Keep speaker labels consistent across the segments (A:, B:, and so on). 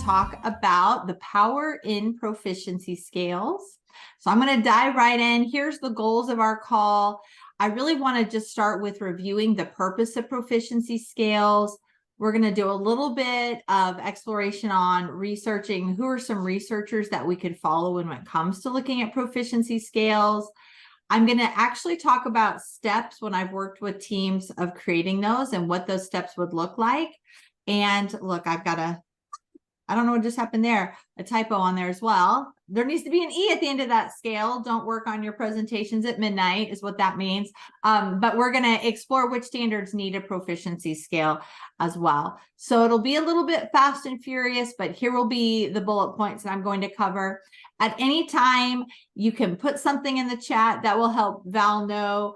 A: talk about the power in proficiency scales. So I'm going to dive right in. Here's the goals of our call. I really want to just start with reviewing the purpose of proficiency scales. We're going to do a little bit of exploration on researching who are some researchers that we could follow when it comes to looking at proficiency scales. I'm going to actually talk about steps when I've worked with teams of creating those and what those steps would look like. And look, I've got I don't know what just happened there, a typo on there as well. There needs to be an E at the end of that scale. Don't work on your presentations at midnight is what that means. But we're going to explore which standards need a proficiency scale as well. So it'll be a little bit fast and furious, but here will be the bullet points that I'm going to cover. At any time, you can put something in the chat that will help Val know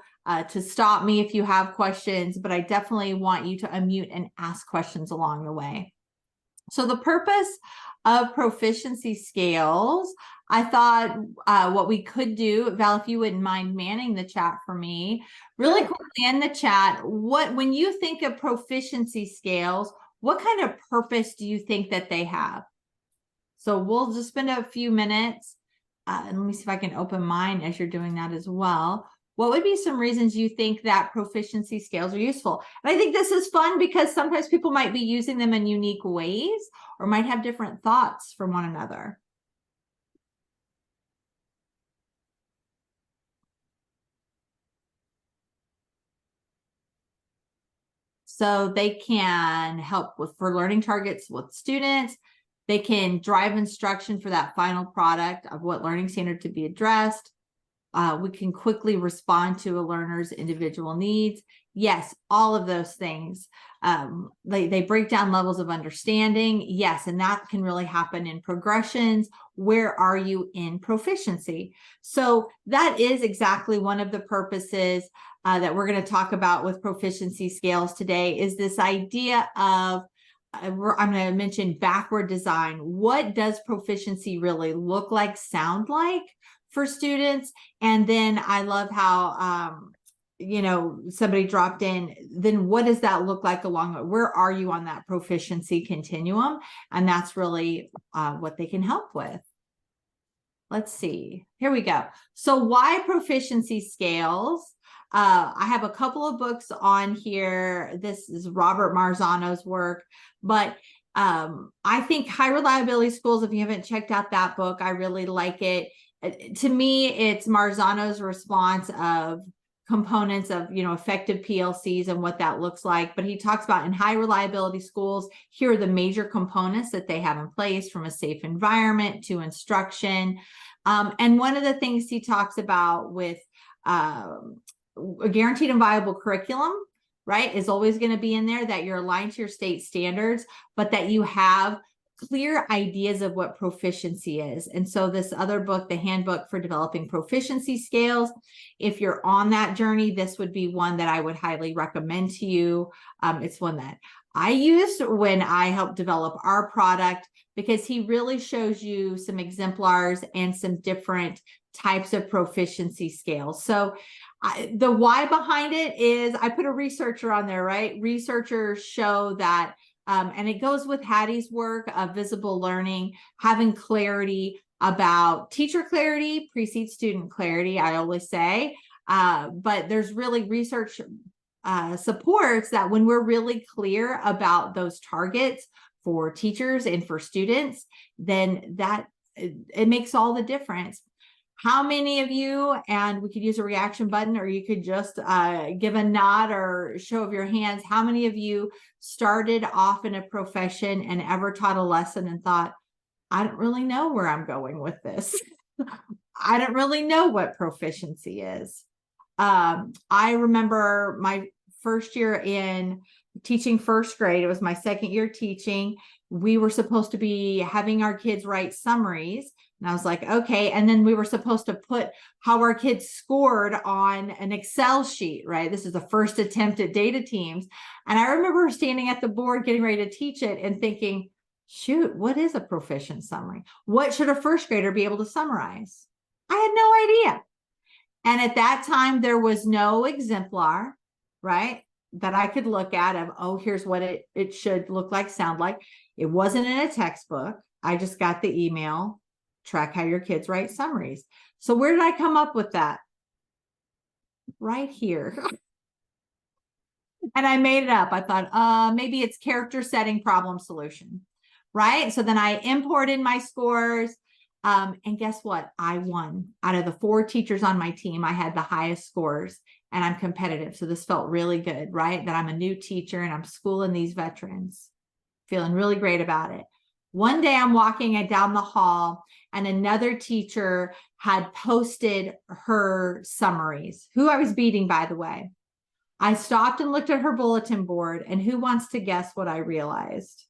A: to stop me if you have questions, but I definitely want you to unmute and ask questions along the way. So the purpose of proficiency scales, I thought what we could do, Val, if you wouldn't mind manning the chat for me, really quickly in the chat, when you think of proficiency scales, what kind of purpose do you think that they have? So we'll just spend a few minutes, and let me see if I can open mine as you're doing that as well. What would be some reasons you think that proficiency scales are useful? And I think this is fun because sometimes people might be using them in unique ways or might have different thoughts from one another. So they can help for learning targets with students. They can drive instruction for that final product of what learning standard to be addressed. We can quickly respond to a learner's individual needs. Yes, all of those things. They break down levels of understanding. Yes, and that can really happen in progressions. Where are you in proficiency? So that is exactly one of the purposes that we're going to talk about with proficiency scales today, is this idea of I'm going to mention backward design. What does proficiency really look like, sound like for students? And then I love how, somebody dropped in, then what does that look like where are you on that proficiency continuum? And that's really what they can help with. Let's see, here we go. So why proficiency scales? I have a couple of books on here. This is Robert Marzano's work, but I think High Reliability Schools, if you haven't checked out that book, I really like it. To me, it's Marzano's response of components of, effective PLCs and what that looks like. But he talks about in high reliability schools, here are the major components that they have in place, from a safe environment to instruction. And one of the things he talks about with a guaranteed and viable curriculum, right, is always going to be in there, that you're aligned to your state standards, but that you have clear ideas of what proficiency is. And so this other book, the Handbook for Developing Proficiency Scales, if you're on that journey, this would be one that I would highly recommend to you. It's one that I used when I helped develop our product, because he really shows you some exemplars and some different types of proficiency scales. So the why behind it is, I put a researcher on there, right? Researchers show that, and it goes with Hattie's work of visible learning, having clarity about teacher clarity precedes student clarity, I always say. But there's really research supports that when we're really clear about those targets for teachers and for students, then it makes all the difference. How many of you, and we could use a reaction button, or you could just give a nod or show of your hands, how many of you started off in a profession and ever taught a lesson and thought, I don't really know where I'm going with this. I don't really know what proficiency is. I remember my first year in teaching first grade. It was my second year teaching. We were supposed to be having our kids write summaries. And I was like, okay. And then we were supposed to put how our kids scored on an Excel sheet, right? This is the first attempt at data teams. And I remember standing at the board getting ready to teach it and thinking, shoot, what is a proficient summary? What should a first grader be able to summarize? I had no idea. And at that time, there was no exemplar, right? that I could look at of, oh, here's what it should look like, sound like. It wasn't in a textbook. I just got the email, track how your kids write summaries. So where did I come up with that? Right here. And I made it up. I thought, maybe it's character setting problem solution, right? So then I imported my scores. And guess what? I won. Out of the 4 teachers on my team, I had the highest scores, and I'm competitive. So this felt really good, right? That I'm a new teacher and I'm schooling these veterans. Feeling really great about it. One day I'm walking down the hall and another teacher had posted her summaries, who I was beating, by the way. I stopped and looked at her bulletin board, and who wants to guess what I realized?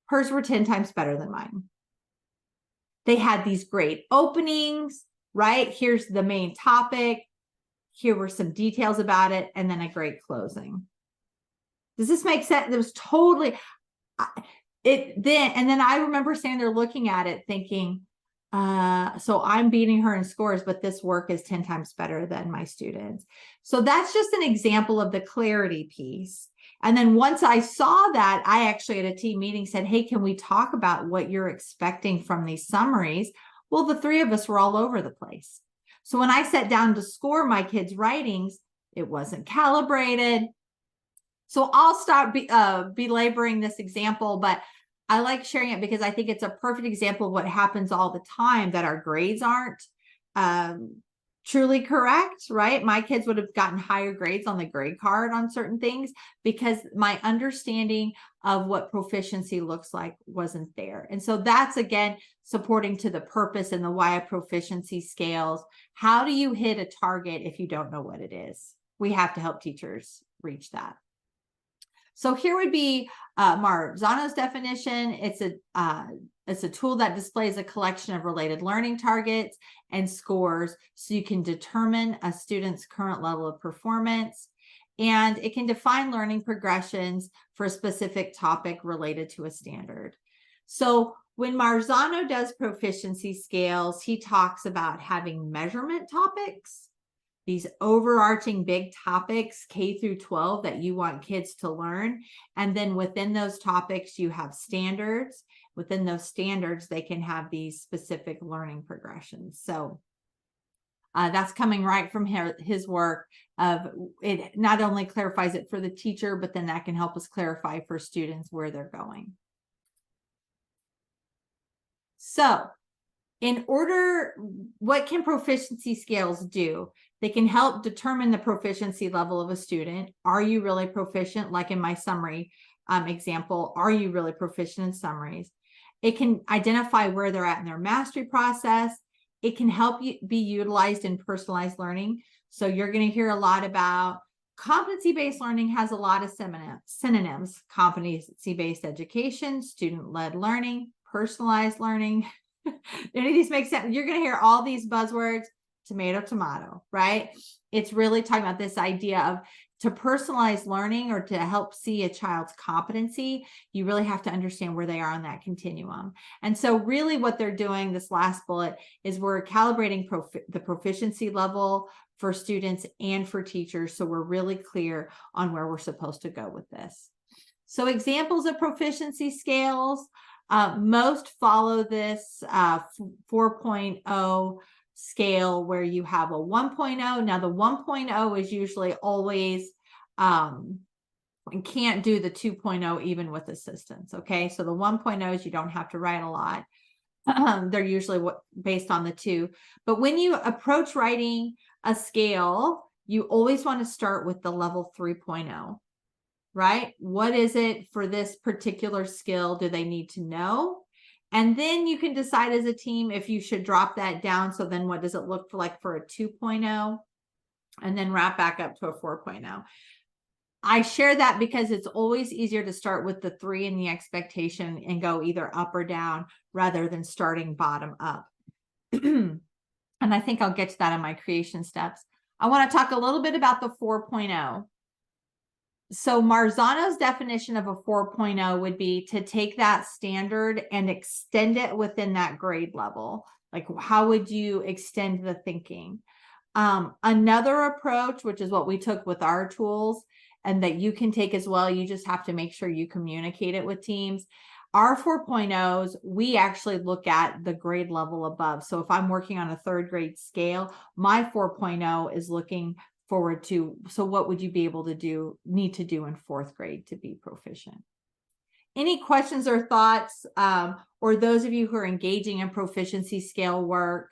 A: Hers were 10 times better than mine. They had these great openings, right? Here's the main topic. Here were some details about it, and then a great closing. Does this make sense? It was totally and then I remember standing there looking at it thinking, so I'm beating her in scores, but this work is 10 times better than my students. So that's just an example of the clarity piece. And then once I saw that, I actually at a team meeting said, hey, can we talk about what you're expecting from these summaries? Well, the 3 of us were all over the place. So when I sat down to score my kids' writings, it wasn't calibrated. So I'll stop belaboring this example, but I like sharing it because I think it's a perfect example of what happens all the time, that our grades aren't truly correct, right? My kids would have gotten higher grades on the grade card on certain things because my understanding of what proficiency looks like wasn't there. And so that's, again, supporting to the purpose and the why of proficiency scales. How do you hit a target if you don't know what it is? We have to help teachers reach that. So here would be Marzano's definition. It's a tool that displays a collection of related learning targets and scores so you can determine a student's current level of performance. And it can define learning progressions for a specific topic related to a standard. So when Marzano does proficiency scales, he talks about having measurement topics, these overarching big topics, K through 12, that you want kids to learn. And then within those topics, you have standards. Within those standards, they can have these specific learning progressions. So that's coming right from his work of it. Not only clarifies it for the teacher, but then that can help us clarify for students where they're going. So in order, what can proficiency scales do? They can help determine the proficiency level of a student. Are you really proficient? Like in my summary example, are you really proficient in summaries? It can identify where they're at in their mastery process. It can help you be utilized in personalized learning. So you're going to hear a lot about competency-based learning. Has a lot of synonyms: competency-based education, student-led learning, personalized learning. Any of these make sense? You're going to hear all these buzzwords, tomato, tomato, right? It's really talking about this idea of, to personalize learning or to help see a child's competency, you really have to understand where they are on that continuum. And so really what they're doing, this last bullet, is we're calibrating the proficiency level for students and for teachers, so we're really clear on where we're supposed to go with this. So examples of proficiency scales. Most follow this 4.0 scale where you have a 1.0. Now the 1.0 is usually always and can't do the 2.0 even with assistance. Okay, so the 1.0s you don't have to write a lot. They're usually based on the 2. But when you approach writing a scale, you always want to start with the level 3.0. Right? What is it for this particular skill do they need to know? And then you can decide as a team if you should drop that down. So then what does it look like for a 2.0? And then wrap back up to a 4.0. I share that because it's always easier to start with the 3 in the expectation and go either up or down rather than starting bottom up. And I think I'll get to that in my creation steps. I want to talk a little bit about the 4.0. So Marzano's definition of a 4.0 would be to take that standard and extend it within that grade level. Like, how would you extend the thinking? Another approach, which is what we took with our tools and that you can take as well, you just have to make sure you communicate it with teams. Our 4.0s, we actually look at the grade level above. So if I'm working on a 3rd grade scale, my 4.0 is looking forward to, so what would you be able to need to do in 4th grade to be proficient? Any questions or thoughts, or those of you who are engaging in proficiency scale work,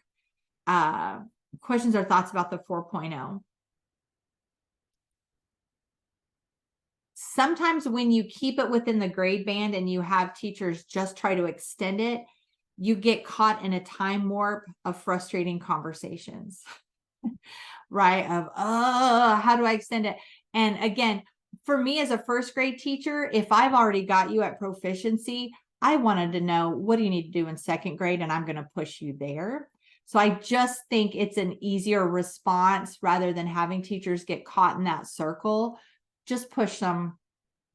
A: questions or thoughts about the 4.0? Sometimes when you keep it within the grade band and you have teachers just try to extend it, you get caught in a time warp of frustrating conversations, right? Of, how do I extend it? And again, for me as a 1st grade teacher, if I've already got you at proficiency, I wanted to know, what do you need to do in 2nd grade? And I'm going to push you there. So I just think it's an easier response rather than having teachers get caught in that circle. Just push them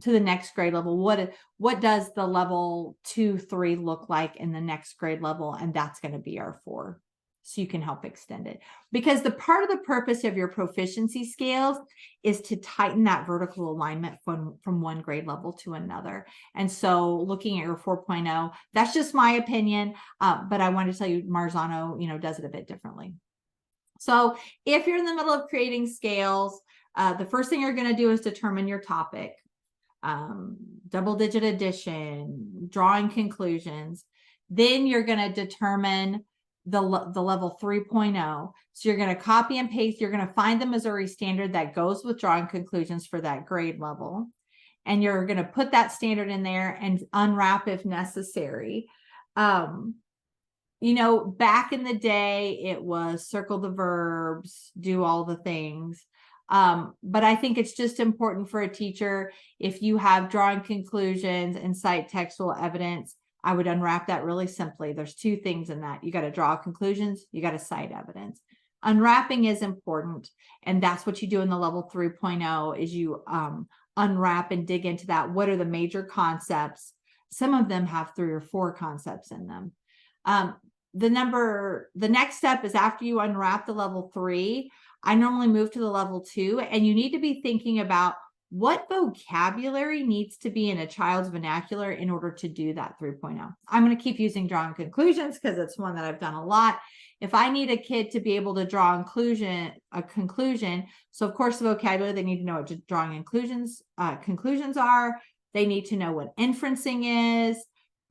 A: to the next grade level. What does the level 2, 3 look like in the next grade level? And that's going to be our 4. So you can help extend it, because the part of the purpose of your proficiency scales is to tighten that vertical alignment from one grade level to another. And so looking at your 4.0, that's just my opinion. But I wanted to tell you, Marzano, does it a bit differently. So if you're in the middle of creating scales, the first thing you're going to do is determine your topic, double-digit addition, drawing conclusions. Then you're going to determine the level 3.0. So you're going to copy and paste. You're going to find the Missouri standard that goes with drawing conclusions for that grade level. And you're going to put that standard in there and unwrap if necessary. Back in the day, it was circle the verbs, do all the things. But I think it's just important for a teacher, if you have drawing conclusions and cite textual evidence, I would unwrap that really simply. There's 2 things in that. You got to draw conclusions, you got to cite evidence. Unwrapping is important. And that's what you do in the level 3.0 is you unwrap and dig into that. What are the major concepts? Some of them have 3 or 4 concepts in them. The next step is after you unwrap the level 3, I normally move to the level 2, and you need to be thinking about what vocabulary needs to be in a child's vernacular in order to do that 3.0. I'm going to keep using drawing conclusions because it's one that I've done a lot. If I need a kid to be able to draw a conclusion, so of course the vocabulary, they need to know what drawing conclusions are. They need to know what inferencing is.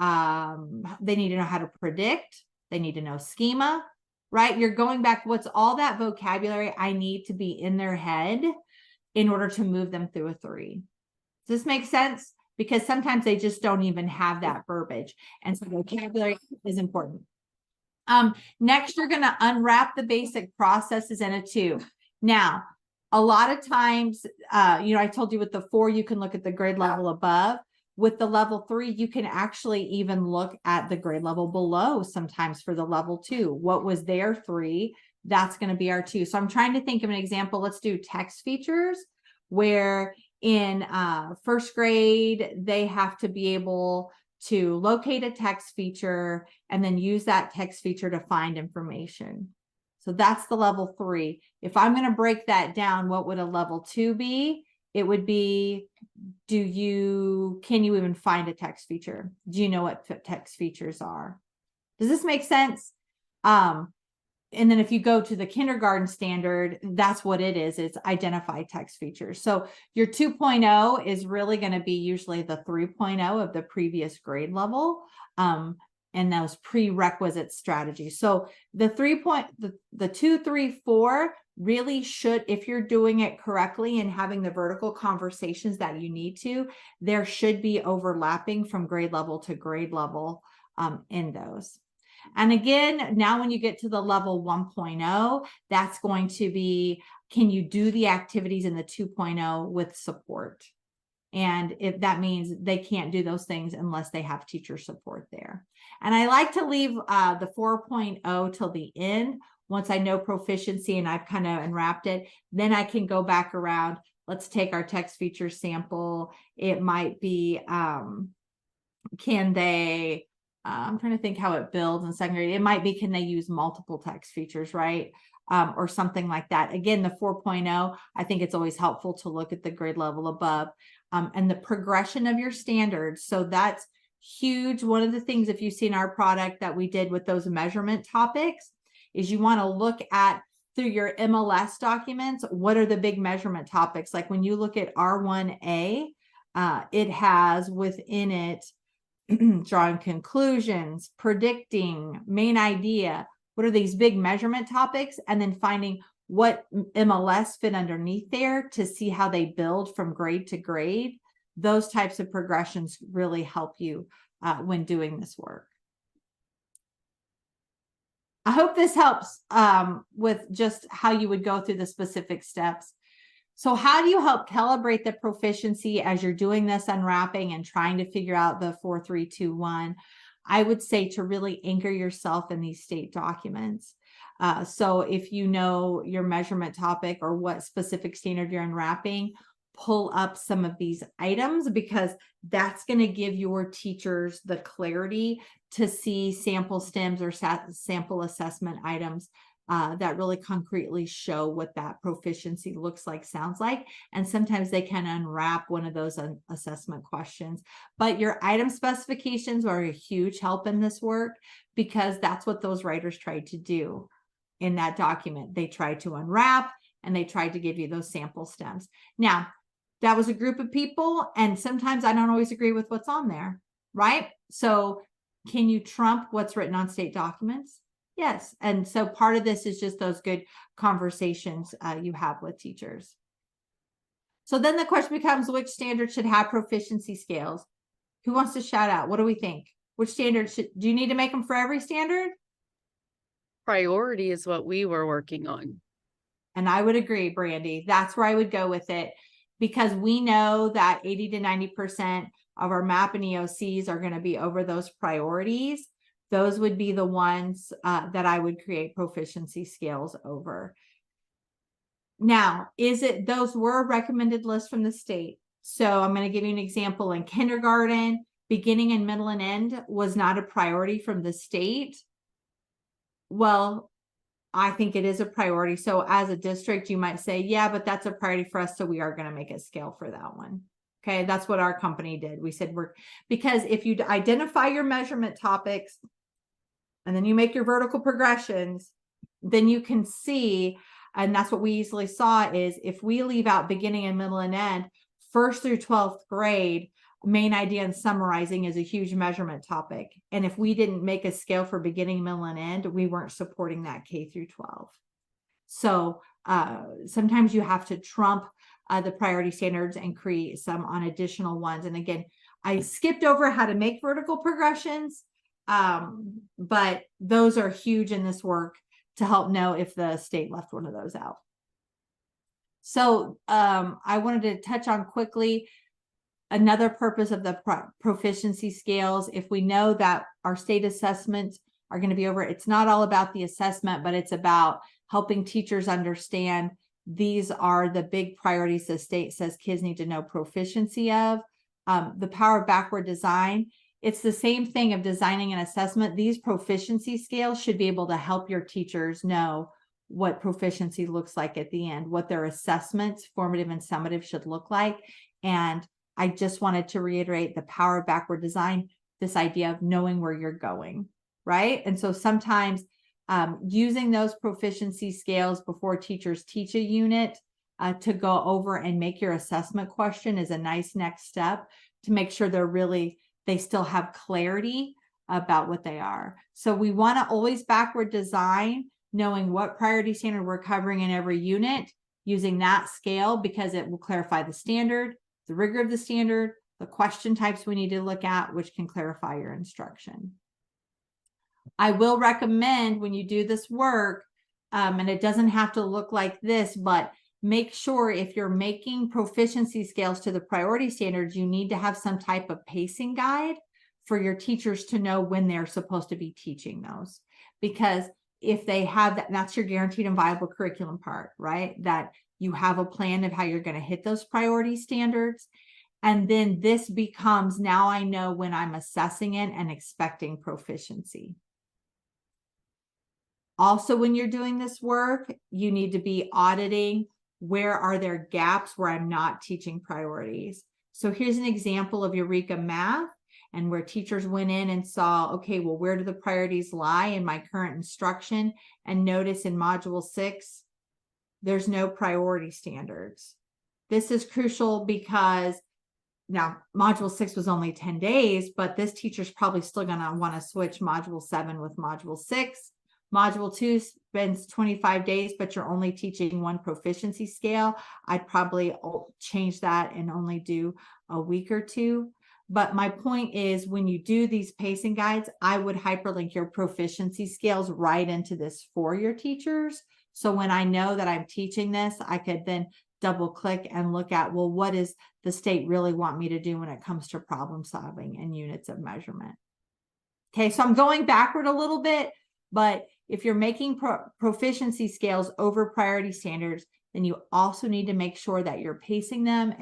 A: They need to know how to predict. They need to know schema, right? You're going back, what's all that vocabulary I need to be in their head in order to move them through a 3. Does this make sense? Because sometimes they just don't even have that verbiage. And so vocabulary is important. Next, you're going to unwrap the basic processes in a 2. Now, a lot of times, I told you with the 4, you can look at the grade level above. With the level 3, you can actually even look at the grade level below sometimes for the level 2. What was their 3? That's going to be our 2. So I'm trying to think of an example. Let's do text features, where in 1st grade, they have to be able to locate a text feature and then use that text feature to find information. So that's the level 3. If I'm going to break that down, what would a level 2 be? It would be, can you even find a text feature? Do you know what text features are? Does this make sense? And then if you go to the kindergarten standard, that's what it is. It's identify text features. So your 2.0 is really going to be usually the 3.0 of the previous grade level. And those prerequisite strategies. So the 2, 3, 4 really should, if you're doing it correctly and having the vertical conversations that you need to, there should be overlapping from grade level to grade level in those. And again, now when you get to the level 1.0, that's going to be, can you do the activities in the 2.0 with support? And if that means they can't do those things unless they have teacher support there. And I like to leave the 4.0 till the end. Once I know proficiency and I've kind of unwrapped it, then I can go back around. Let's take our text feature sample. It might be, can they, I'm trying to think how it builds in 2nd grade. It might be, can they use multiple text features, right? or something like that. Again, the 4.0, I think it's always helpful to look at the grade level above, and the progression of your standards. So that's huge. One of the things, if you've seen our product that we did with those measurement topics, is you want to look at through your MLS documents, what are the big measurement topics? Like when you look at R1A, it has within it drawing conclusions, predicting, main idea. What are these big measurement topics? And then finding what MLS fit underneath there to see how they build from grade to grade. Those types of progressions really help you when doing this work. I hope this helps with just how you would go through the specific steps. So how do you help calibrate the proficiency as you're doing this unwrapping and trying to figure out the 4, 3, 2, 1? I would say to really anchor yourself in these state documents. So if you know your measurement topic or what specific standard you're unwrapping, pull up some of these items, because that's going to give your teachers the clarity to see sample stems or sample assessment items that really concretely show what that proficiency looks like, sounds like. And sometimes they can unwrap one of those assessment questions. But your item specifications are a huge help in this work, because that's what those writers tried to do in that document. They tried to unwrap and they tried to give you those sample stems. Now, that was a group of people, and sometimes I don't always agree with what's on there, right? So can you trump what's written on state documents? Yes. And so part of this is just those good conversations you have with teachers. So then the question becomes, which standard should have proficiency scales? Who wants to shout out? What do we think? Which standard do you need to make them for every standard?
B: Priority is what we were working on.
A: And I would agree, Brandy. That's where I would go with it, because we know that 80 to 90% of our MAP and EOCs are going to be over those priorities. Those would be the ones that I would create proficiency scales over. Now, those were recommended lists from the state. So I'm going to give you an example. In kindergarten, beginning and middle and end was not a priority from the state. Well, I think it is a priority. So as a district, you might say, yeah, but that's a priority for us. So we are going to make a scale for that one. Okay. That's what our company did. We said because if you identify your measurement topics and then you make your vertical progressions, then you can see, and that's what we easily saw, is if we leave out beginning and middle and end, 1st through 12th grade, main idea and summarizing is a huge measurement topic. And if we didn't make a scale for beginning, middle, and end, we weren't supporting that K through 12. So sometimes you have to trump the priority standards and create some on additional ones. And again, I skipped over how to make vertical progressions, but those are huge in this work to help know if the state left one of those out. So I wanted to touch on quickly another purpose of the proficiency scales. If we know that our state assessments are going to be over, it's not all about the assessment, but it's about helping teachers understand these are the big priorities the state says kids need to know proficiency of. The power of backward design, it's the same thing of designing an assessment. These proficiency scales should be able to help your teachers know what proficiency looks like at the end, what their assessments, formative and summative, should look like. And I just wanted to reiterate the power of backward design, this idea of knowing where you're going, right? And so sometimes using those proficiency scales before teachers teach a unit to go over and make your assessment question is a nice next step to make sure they still have clarity about what they are. So we want to always backward design, knowing what priority standard we're covering in every unit, using that scale, because it will clarify the standard, the rigor of the standard, the question types we need to look at, which can clarify your instruction. I will recommend when you do this work, and it doesn't have to look like this, but make sure if you're making proficiency scales to the priority standards, you need to have some type of pacing guide for your teachers to know when they're supposed to be teaching those. Because if they have that, that's your guaranteed and viable curriculum part, right? That you have a plan of how you're going to hit those priority standards. And then this becomes, now I know when I'm assessing it and expecting proficiency. Also, when you're doing this work, you need to be auditing where are there gaps where I'm not teaching priorities. So here's an example of Eureka Math and where teachers went in and saw, okay, well, where do the priorities lie in my current instruction? And notice in Module 6, there's no priority standards. This is crucial because now Module 6 was only 10 days, but this teacher's probably still going to want to switch Module 7 with Module 6. Module 2 spends 25 days, but you're only teaching one proficiency scale. I'd probably change that and only do a week or two. But my point is, when you do these pacing guides, I would hyperlink your proficiency scales right into this for your teachers. So when I know that I'm teaching this, I could then double click and look at, well, what does the state really want me to do when it comes to problem solving and units of measurement? Okay, so I'm going backward a little bit, but if you're making proficiency scales over priority standards, then you also need to make sure that you're pacing them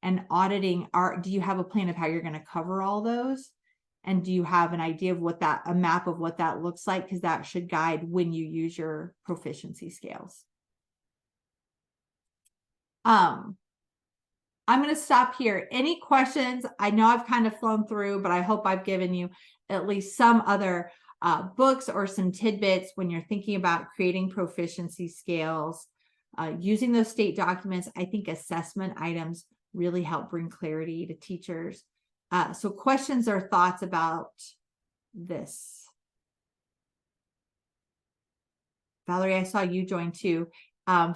A: and auditing. Do you have a plan of how you're going to cover all those? And do you have an idea of a map of what that looks like? Because that should guide when you use your proficiency scales. I'm going to stop here. Any questions? I know I've kind of flown through, but I hope I've given you at least some other books or some tidbits when you're thinking about creating proficiency scales. Using those state documents, I think assessment items really help bring clarity to teachers. So questions or thoughts about this? Valerie, I saw you join too. And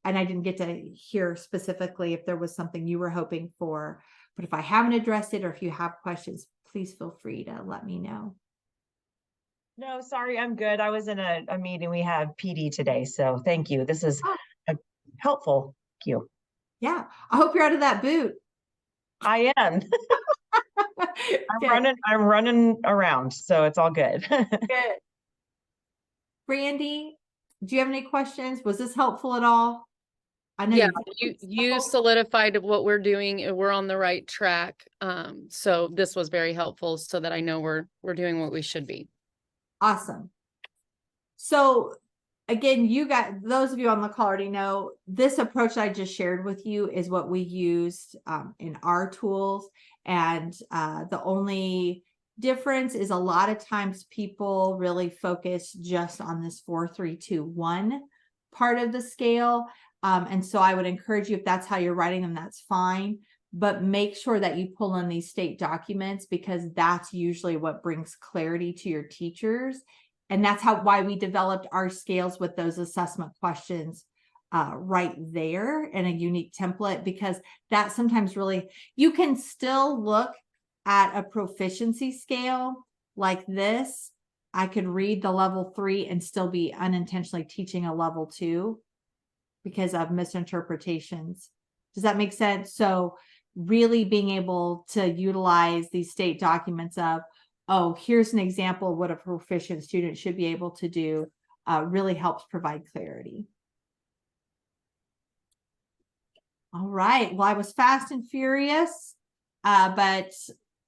A: I didn't get to hear specifically if there was something you were hoping for, but if I haven't addressed it or if you have questions, please feel free to let me know.
C: No, sorry, I'm good. I was in a meeting. We had PD today, so thank you. This is helpful. Thank you.
A: Yeah, I hope you're out of that boot.
C: I am. I'm running around, so it's all good.
A: Good. Brandy, do you have any questions? Was this helpful at all? I know
B: you solidified what we're doing and we're on the right track. So this was very helpful so that I know we're doing what we should be.
A: Awesome. So again, those of you on the call already know this approach I just shared with you is what we used in our tools. And the only difference is a lot of times people really focus just on this 4, 3, 2, 1 part of the scale. And so I would encourage you, if that's how you're writing them, that's fine. But make sure that you pull in these state documents, because that's usually what brings clarity to your teachers. And that's why we developed our scales with those assessment questions right there in a unique template, because that sometimes really, you can still look at a proficiency scale like this. I could read the level 3 and still be unintentionally teaching a level 2 because of misinterpretations. Does that make sense? So really being able to utilize these state documents of, oh, here's an example of what a proficient student should be able to do, really helps provide clarity. All right. Well, I was fast and furious, but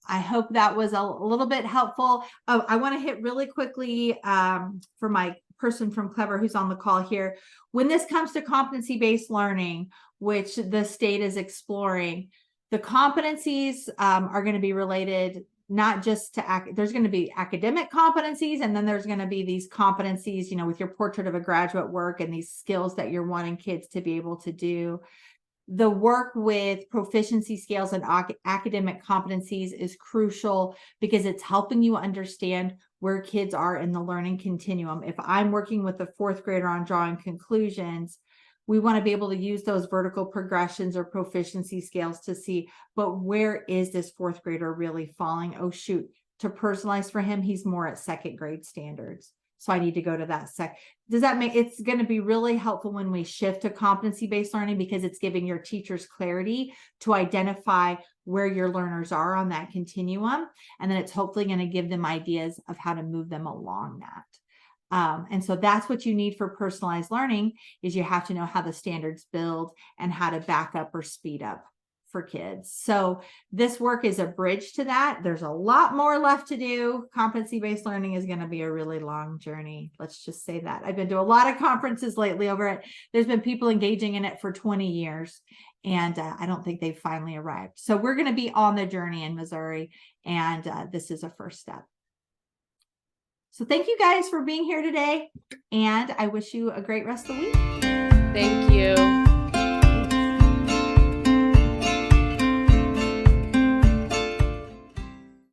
A: I hope that was a little bit helpful. Oh, I want to hit really quickly for my person from Clever who's on the call here. When this comes to competency-based learning, which the state is exploring, the competencies are going to be related not just to there's going to be academic competencies, and then there's going to be these competencies, with your portrait of a graduate work and these skills that you're wanting kids to be able to do. The work with proficiency scales and academic competencies is crucial because it's helping you understand where kids are in the learning continuum. If I'm working with a 4th grader on drawing conclusions, we want to be able to use those vertical progressions or proficiency scales to see, but where is this 4th grader really falling? Oh, shoot, to personalize for him, he's more at 2nd grade standards. So I need to go to that Does that make it's going to be really helpful when we shift to competency-based learning, because it's giving your teachers clarity to identify where your learners are on that continuum. And then it's hopefully going to give them ideas of how to move them along that. And so that's what you need for personalized learning, is you have to know how the standards build and how to back up or speed up for kids. So this work is a bridge to that. There's a lot more left to do. Competency-based learning is going to be a really long journey. Let's just say that. I've been to a lot of conferences lately over it. There's been people engaging in it for 20 years, and I don't think they've finally arrived. So we're going to be on the journey in Missouri, and this is a first step. So thank you guys for being here today, and I wish you a great rest of the week.
B: Thank you.